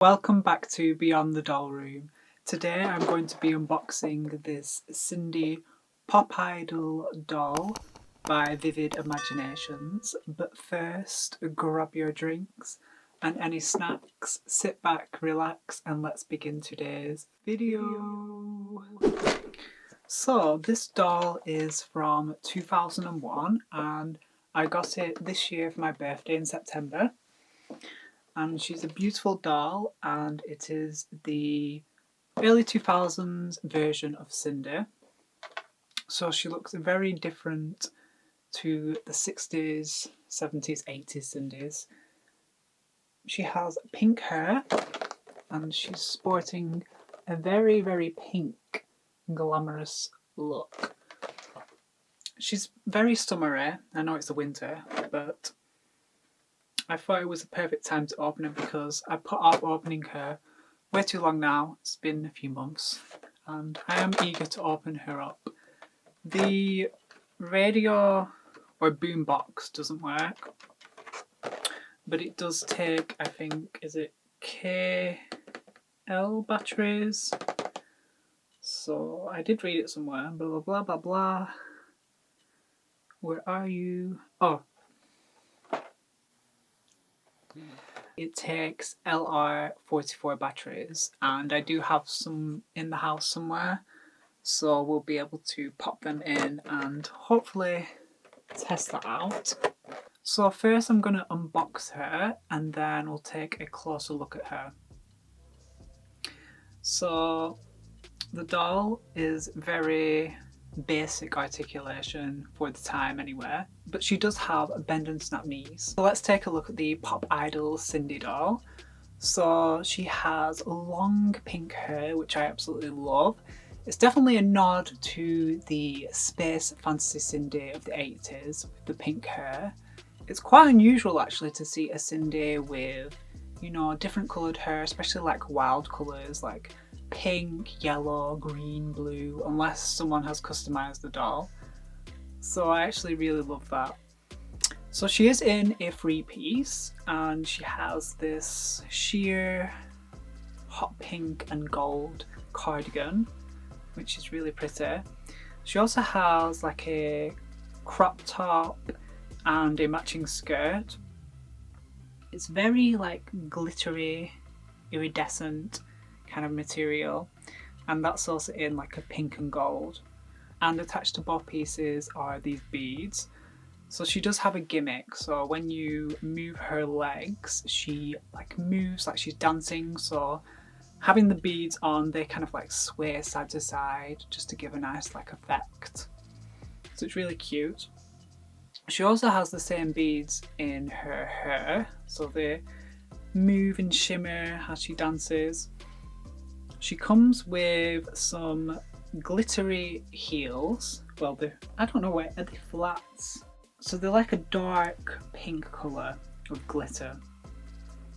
Welcome back to Beyond the Doll Room. Today I'm going to be unboxing this Sindy Pop Idol doll by Vivid Imaginations. But first, grab your drinks and any snacks, sit back, relax, and let's begin today's video. So this doll is from 2001 and I got it this year for my birthday in September. And she's a beautiful doll, and it is the early 2000s version of Sindy. So she looks very different to the 60s, 70s, 80s Sindys. She has pink hair, and she's sporting a very, very pink, glamorous look. She's very summery. I know it's the winter, but I thought it was a perfect time to open it because I put off opening her way too long now. It's been a few months and I am eager to open her up. The radio or boom box doesn't work, but it does take, I think, is it KL batteries? So I did read it somewhere, blah blah blah blah blah. Where are you? Oh. It takes LR44 batteries, and I do have some in the house somewhere, so we'll be able to pop them in and hopefully test that out. So first I'm going to unbox her and then we'll take a closer look at her. So the doll is very basic articulation for the time anyway, but she does have bend and snap knees. So let's take a look at the Pop Idol Sindy doll. So she has long pink hair, which I absolutely love. It's definitely a nod to the space fantasy Sindy of the 80s with the pink hair. It's quite unusual actually to see a Sindy with, you know, different coloured hair, especially like wild colours like pink, yellow, green, blue, unless someone has customised the doll. So I actually really love that. So she is in a three-piece and she has this sheer hot pink and gold cardigan, which is really pretty. She also has like a crop top and a matching skirt. It's very like glittery, iridescent kind of material, and that's also in like a pink and gold, and attached to both pieces are these beads. So she does have a gimmick, so when you move her legs she like moves like she's dancing, so having the beads on they kind of like sway side to side just to give a nice like effect. So it's really cute. She also has the same beads in her hair, so they move and shimmer as she dances. She comes with some glittery heels. Well, I don't know where, are they flats? So they're like a dark pink colour with glitter.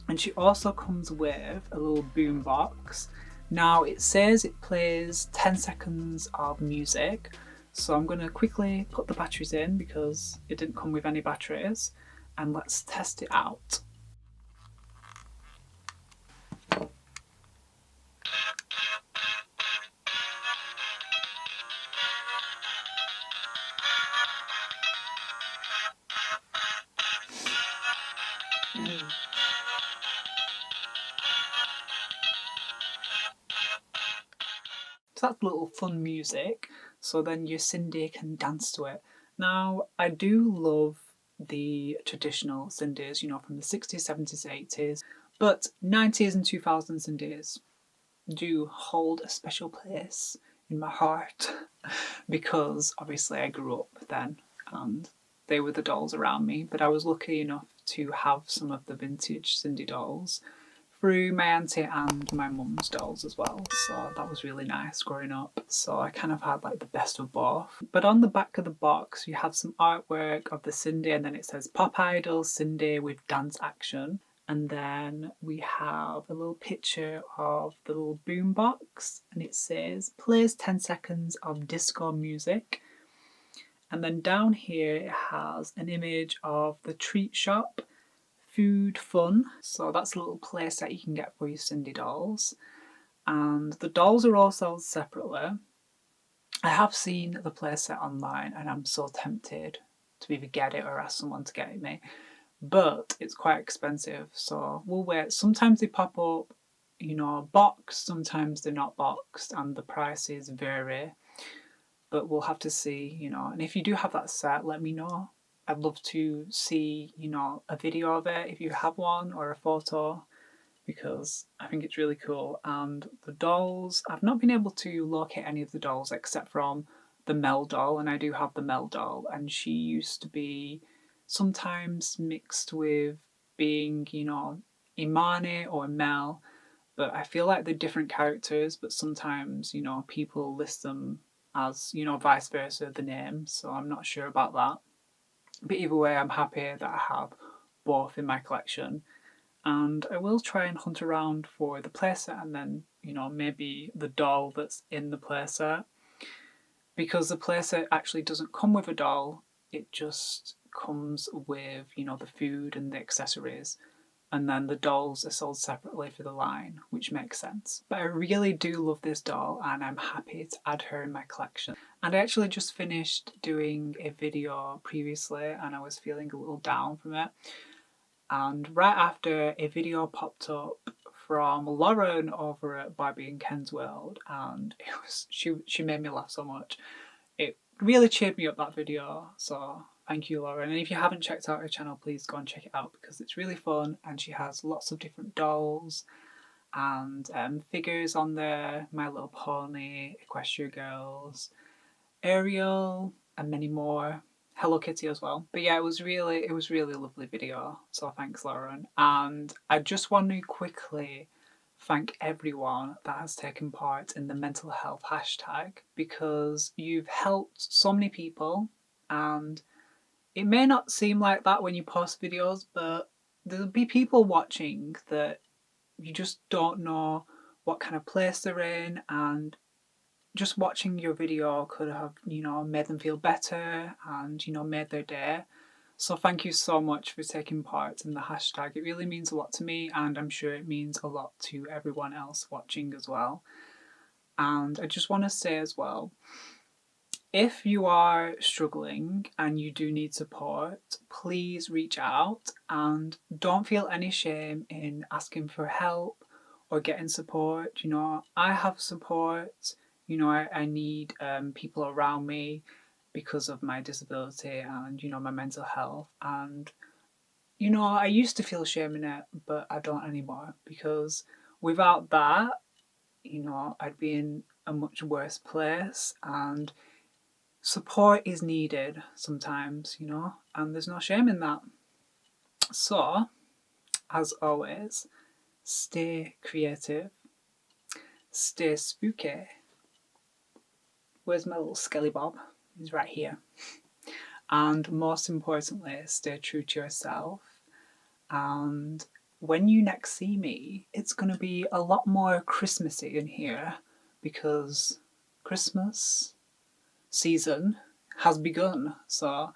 And she also comes with a little boom box. Now it says it plays 10 seconds of music. So I'm going to quickly put the batteries in because it didn't come with any batteries. And let's test it out. So that's a little fun music, so then your Sindy can dance to it. Now, I do love the traditional Sindys, you know, from the 60s, 70s, 80s, but 90s and 2000s Sindys do hold a special place in my heart because obviously I grew up then and they were the dolls around me, but I was lucky enough to have some of the vintage Sindy dolls through my auntie and my mum's dolls as well, so that was really nice growing up. So I kind of had like the best of both. But on the back of the box you have some artwork of the Sindy, and then it says Pop Idol Sindy with dance action, and then we have a little picture of the little boom box and it says plays 10 seconds of disco music. And then down here it has an image of the treat shop Food Fun. So that's a little playset you can get for your Sindy dolls. And the dolls are all sold separately. I have seen the playset online and I'm so tempted to either get it or ask someone to get it me. But it's quite expensive, so we'll wait. Sometimes they pop up, boxed, sometimes they're not boxed, and the prices vary. But we'll have to see, and if you do have that set, let me know. I'd love to see, a video of it if you have one or a photo, because I think it's really cool. And the dolls, I've not been able to locate any of the dolls except from the Mel doll, and I do have the Mel doll, and she used to be sometimes mixed with being, Imani or Mel, but I feel like they're different characters, but sometimes, people list them as, vice versa, the name, so I'm not sure about that. But either way, I'm happy that I have both in my collection. And I will try and hunt around for the playset and then, maybe the doll that's in the playset. Because the playset actually doesn't come with a doll, it just comes with, the food and the accessories. And then the dolls are sold separately for the line, which makes sense. But I really do love this doll and I'm happy to add her in my collection. And I actually just finished doing a video previously and I was feeling a little down from it. And right after, a video popped up from Lauren over at Barbie and Ken's World, and she made me laugh so much. It really cheered me up, that video, so thank you, Lauren. And if you haven't checked out her channel, please go and check it out because it's really fun and she has lots of different dolls and figures on there. My Little Pony, Equestria Girls, Ariel, and many more. Hello Kitty as well. But yeah, it was really a lovely video. So thanks, Lauren. And I just want to quickly thank everyone that has taken part in the mental health hashtag because you've helped so many people, and it may not seem like that when you post videos, but there'll be people watching that you just don't know what kind of place they're in, and just watching your video could have, made them feel better and, made their day. So thank you so much for taking part in the hashtag. It really means a lot to me and I'm sure it means a lot to everyone else watching as well. And I just want to say as well, if you are struggling and you do need support, please reach out and don't feel any shame in asking for help or getting support. I have support. I need people around me because of my disability and, my mental health. And, I used to feel shame in it, but I don't anymore because without that, I'd be in a much worse place, and support is needed sometimes, and there's no shame in that. So, as always, stay creative, stay spooky. Where's my little Skelly Bob? He's right here. And most importantly, stay true to yourself. And when you next see me, it's going to be a lot more Christmassy in here because Christmas season has begun. So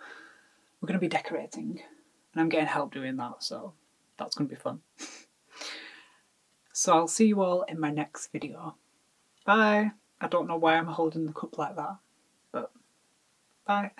we're going to be decorating and I'm getting help doing that. So that's going to be fun. So I'll see you all in my next video. Bye. I don't know why I'm holding the cup like that, but bye.